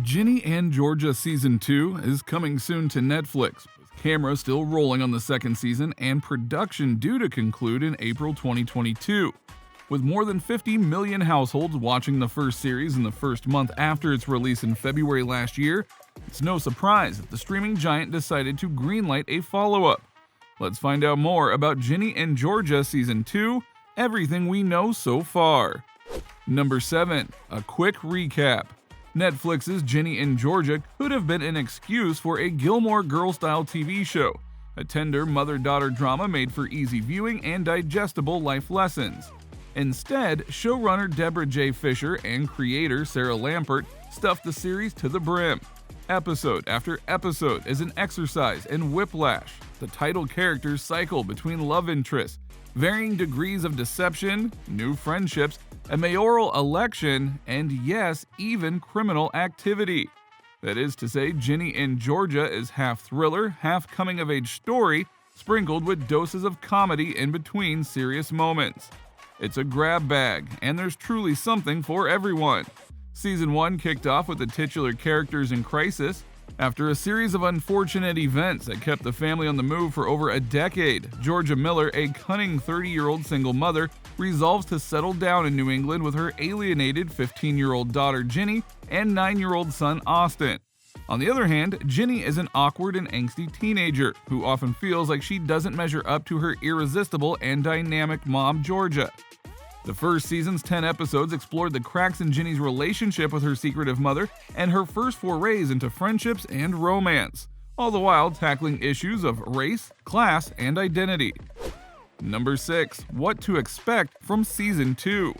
Ginny and Georgia Season 2 is coming soon to Netflix, with camera still rolling on the second season and production due to conclude in April 2022. With more than 50 million households watching the first series in the first month after its release in February last year, it's no surprise that the streaming giant decided to greenlight a follow-up. Let's find out more about Ginny and Georgia Season 2, everything we know so far. Number 7. A quick recap. Netflix's Ginny and Georgia could have been an excuse for a Gilmore Girls-style TV show, a tender mother-daughter drama made for easy viewing and digestible life lessons. Instead, showrunner Deborah J. Fisher and creator Sarah Lampert stuffed the series to the brim. Episode after episode is an exercise in whiplash. The title characters cycle between love interests, varying degrees of deception, new friendships, a mayoral election, and yes, even criminal activity. That is to say, Ginny and Georgia is half thriller, half coming-of-age story, sprinkled with doses of comedy in between serious moments. It's a grab bag, and there's truly something for everyone. Season 1 kicked off with the titular characters in crisis. After a series of unfortunate events that kept the family on the move for over a decade, Georgia Miller, a cunning 30-year-old single mother, resolves to settle down in New England with her alienated 15-year-old daughter Ginny and 9-year-old son Austin. On the other hand, Ginny is an awkward and angsty teenager who often feels like she doesn't measure up to her irresistible and dynamic mom Georgia. The first season's 10 episodes explored the cracks in Ginny's relationship with her secretive mother and her first forays into friendships and romance, all the while tackling issues of race, class, and identity. Number 6. What to expect from Season 2.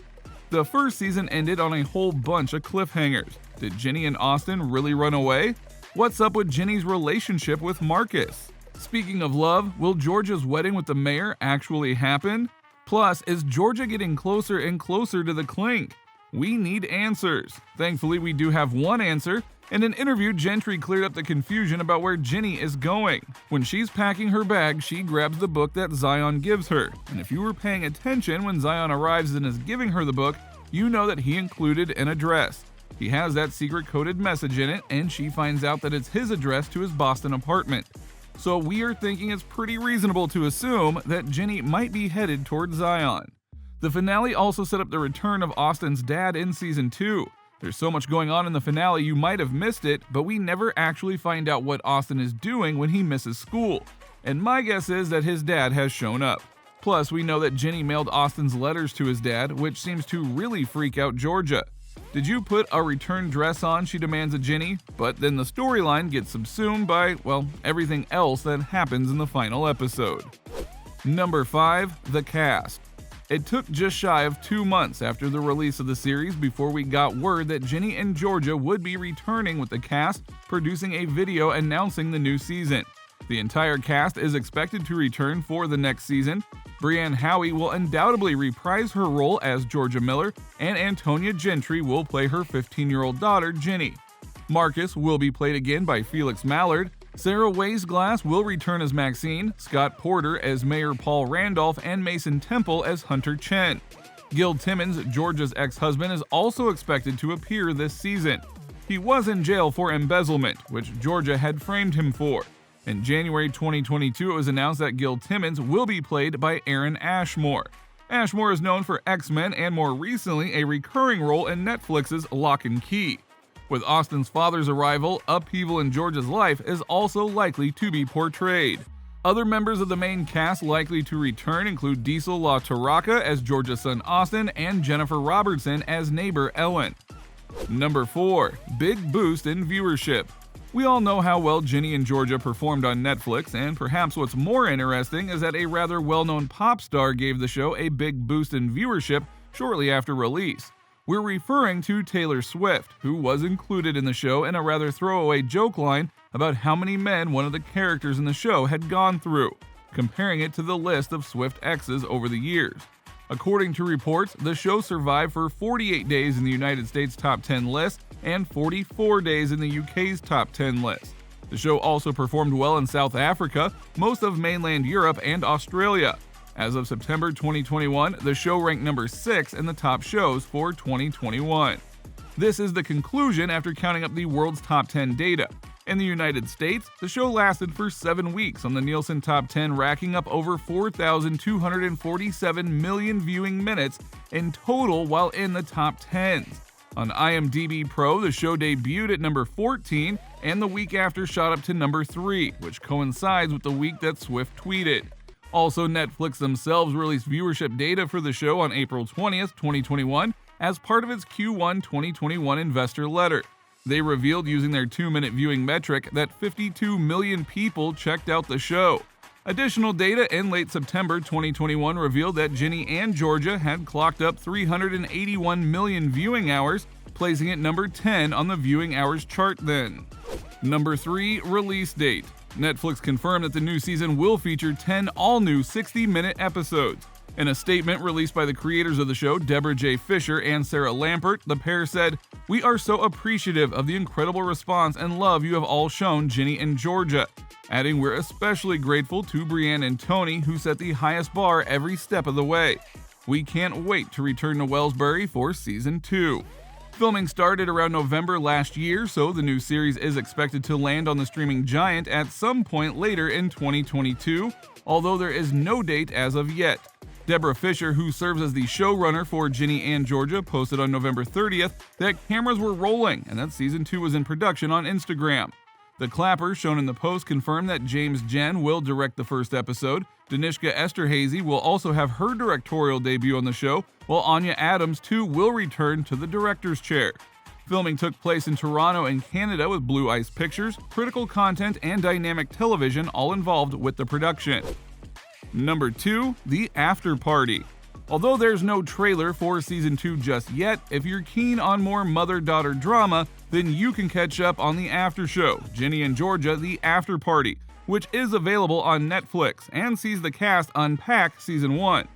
The first season ended on a whole bunch of cliffhangers. Did Ginny and Austin really run away? What's up with Ginny's relationship with Marcus? Speaking of love, will Georgia's wedding with the mayor actually happen? Plus, is Georgia getting closer and closer to the clink? We need answers. Thankfully, we do have one answer. In an interview, Gentry cleared up the confusion about where Ginny is going. When she's packing her bag, she grabs the book that Zion gives her. And if you were paying attention when Zion arrives and is giving her the book, you know that he included an address. He has that secret coded message in it, and she finds out that it's his address to his Boston apartment. So we are thinking it's pretty reasonable to assume that Ginny might be headed toward Zion. The finale also set up the return of Austin's dad in Season 2. There's so much going on in the finale you might have missed it, but we never actually find out what Austin is doing when he misses school. And my guess is that his dad has shown up. Plus, we know that Ginny mailed Austin's letters to his dad, which seems to really freak out Georgia. Did you put a return dress on, she demands of Ginny, but then the storyline gets subsumed by, well, everything else that happens in the final episode. Number 5. The cast. It took just shy of 2 months after the release of the series before we got word that Ginny and Georgia would be returning with the cast, producing a video announcing the new season. The entire cast is expected to return for the next season. Brianne Howie will undoubtedly reprise her role as Georgia Miller, and Antonia Gentry will play her 15-year-old daughter, Ginny. Marcus will be played again by Felix Mallard. Sarah Weisglass will return as Maxine, Scott Porter as Mayor Paul Randolph, and Mason Temple as Hunter Chen. Gil Timmons, Georgia's ex-husband, is also expected to appear this season. He was in jail for embezzlement, which Georgia had framed him for. In January 2022, it was announced that Gil Timmons will be played by Aaron Ashmore. Ashmore is known for X-Men and more recently a recurring role in Netflix's Lock and Key. With Austin's father's arrival, upheaval in Georgia's life is also likely to be portrayed. Other members of the main cast likely to return include Diesel La Taraka as Georgia's son Austin and Jennifer Robertson as neighbor Ellen. Number 4. Big boost in viewership. We all know how well Ginny and Georgia performed on Netflix, and perhaps what's more interesting is that a rather well-known pop star gave the show a big boost in viewership shortly after release. We're referring to Taylor Swift, who was included in the show in a rather throwaway joke line about how many men one of the characters in the show had gone through, comparing it to the list of Swift exes over the years. According to reports, the show survived for 48 days in the United States top 10 list and 44 days in the UK's top 10 list. The show also performed well in South Africa, most of mainland Europe, and Australia. As of September 2021, the show ranked number 6 in the top shows for 2021. This is the conclusion after counting up the world's top 10 data. In the United States, the show lasted for 7 weeks on the Nielsen Top 10, racking up over 4,247 million viewing minutes in total while in the top 10s. On IMDb Pro, the show debuted at number 14, and the week after shot up to number 3, which coincides with the week that Swift tweeted. Also, Netflix themselves released viewership data for the show on April 20th, 2021, as part of its Q1 2021 investor letter. They revealed using their 2-minute viewing metric that 52 million people checked out the show. Additional data in late September 2021 revealed that Ginny and Georgia had clocked up 381 million viewing hours, placing it number 10 on the viewing hours chart then. Number 3, release date. Netflix confirmed that the new season will feature 10 all-new 60-minute episodes. In a statement released by the creators of the show, Deborah J. Fisher and Sarah Lampert, the pair said, "We are so appreciative of the incredible response and love you have all shown Ginny and Georgia," adding, "We're especially grateful to Brienne and Tony, who set the highest bar every step of the way. We can't wait to return to Wellsbury for Season 2. Filming started around November last year, so the new series is expected to land on the streaming giant at some point later in 2022, although there is no date as of yet. Deborah Fisher, who serves as the showrunner for Ginny and Georgia, posted on November 30th that cameras were rolling and that Season 2 was in production on Instagram. The clapper shown in the post confirmed that James Jen will direct the first episode. Danishka Esterhazy will also have her directorial debut on the show, while Anya Adams too will return to the director's chair. Filming took place in Toronto and Canada with Blue Ice Pictures, Critical Content, and Dynamic Television all involved with the production. Number 2, The Afterparty. Although there's no trailer for Season 2 just yet, if you're keen on more mother-daughter drama, then you can catch up on the after show, Ginny and Georgia, The Afterparty, which is available on Netflix and sees the cast unpack Season 1.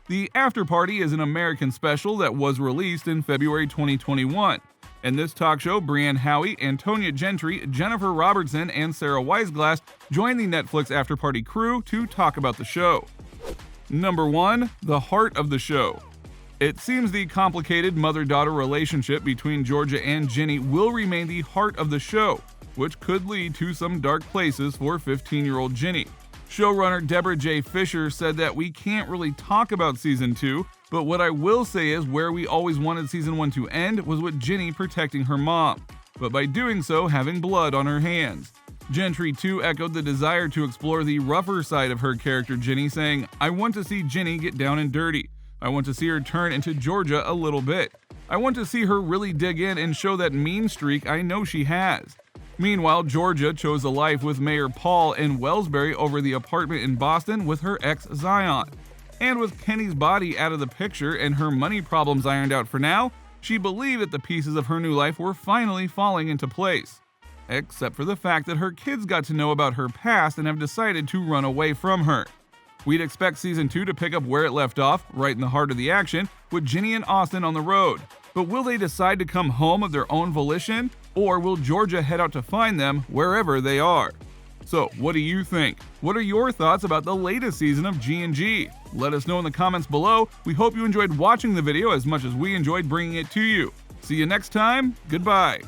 The Afterparty is an American special that was released in February 2021. In this talk show, Brienne Howie, Antonia Gentry, Jennifer Robertson, and Sarah Weisglass joined the Netflix Afterparty crew to talk about the show. Number 1, the heart of the show. It seems the complicated mother-daughter relationship between Georgia and Ginny will remain the heart of the show, which could lead to some dark places for 15-year-old Ginny. Showrunner Deborah J. Fisher said that we can't really talk about Season 2, but what I will say is where we always wanted Season 1 to end was with Ginny protecting her mom, but by doing so having blood on her hands. Gentry too echoed the desire to explore the rougher side of her character Ginny, saying, "I want to see Ginny get down and dirty. I want to see her turn into Georgia a little bit. I want to see her really dig in and show that mean streak I know she has." Meanwhile, Georgia chose a life with Mayor Paul in Wellsbury over the apartment in Boston with her ex Zion. And with Kenny's body out of the picture and her money problems ironed out for now, she believed that the pieces of her new life were finally falling into place. Except for the fact that her kids got to know about her past and have decided to run away from her. We'd expect Season 2 to pick up where it left off, right in the heart of the action, with Ginny and Austin on the road. But will they decide to come home of their own volition, or will Georgia head out to find them wherever they are? So, what do you think? What are your thoughts about the latest season of G&G? Let us know in the comments below. We hope you enjoyed watching the video as much as we enjoyed bringing it to you. See you next time. Goodbye.